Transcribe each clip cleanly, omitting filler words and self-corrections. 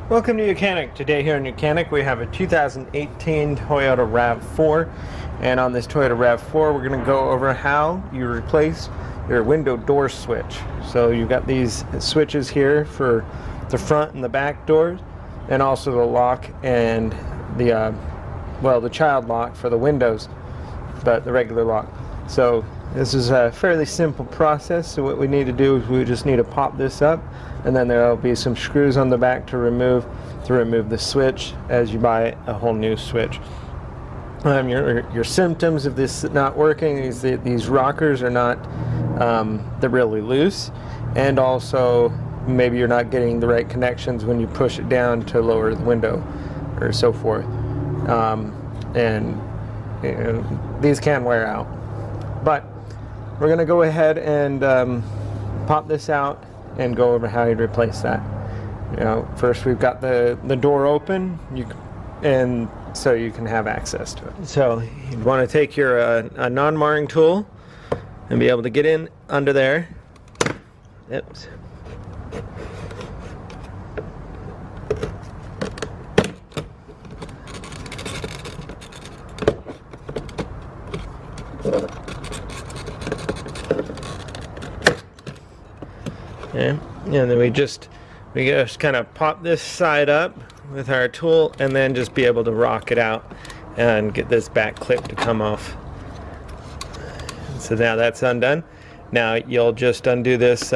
Welcome to YOUCANIC. Today here in YOUCANIC we have a 2018 Toyota RAV4, and on this Toyota RAV4 we're going to go over how you replace your window door switch. So you've got these switches here for the front and the back doors, and also the lock and the child lock for the windows, but the regular lock. So this is a fairly simple process. So what we need to do is we just need to pop this up, and then there will be some screws on the back to remove the switch as you buy a whole new switch. Your symptoms of this not working is that these rockers are not they're really loose, and also maybe you're not getting the right connections when you push it down to lower the window or so forth. And these can wear out, but we're going to go ahead and pop this out and go over how you replace that. First we've got the door open, and so you can have access to it. So you'd want to take your a non-marring tool and be able to get in under there. Oops. Okay. And then we just kind of pop this side up with our tool, and then just be able to rock it out and get this back clip to come off. So now that's undone. Now you'll just undo this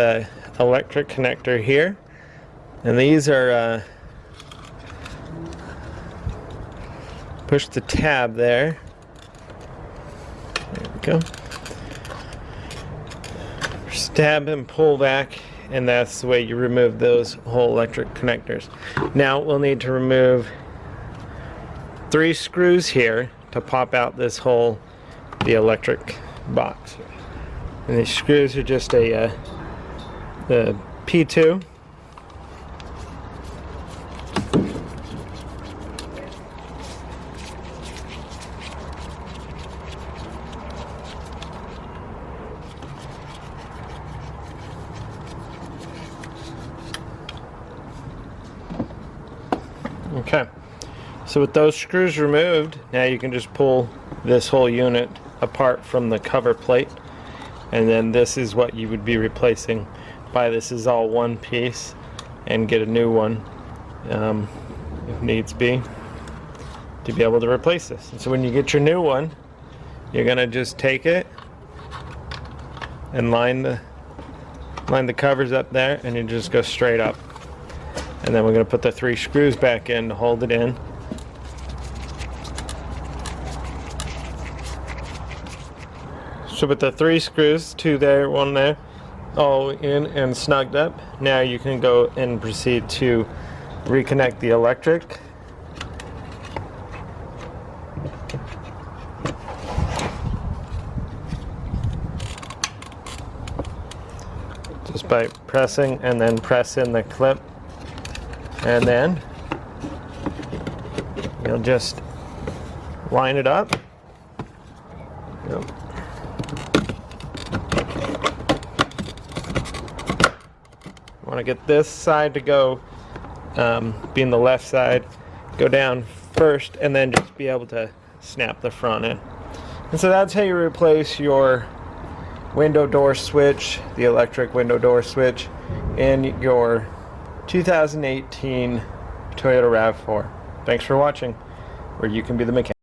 electric connector here, and these are push the tab there. There we go. Stab and pull back, and that's the way you remove those whole electric connectors. Now we'll need to remove 3 screws here to pop out this whole the electric box. And these screws are just the P2. Okay, so with those screws removed, now you can just pull this whole unit apart from the cover plate, and then this is what you would be replacing. Buy this as all one piece and get a new one if needs be to be able to replace this. And so when you get your new one, you're gonna just take it and line the covers up there, and you just go straight up. And then we're going to put the 3 screws back in to hold it in. So with the 3 screws, 2 there, 1 there, all in and snugged up, now you can go and proceed to reconnect the electric. Just by pressing, and then press in the clip. And then you'll just line it up. Yep. Want to get this side to go, being the left side, go down first, and then just be able to snap the front in. And so that's how you replace your window door switch, the electric window door switch, in your 2018 Toyota RAV4. Thanks for watching, where you can be the mechanic.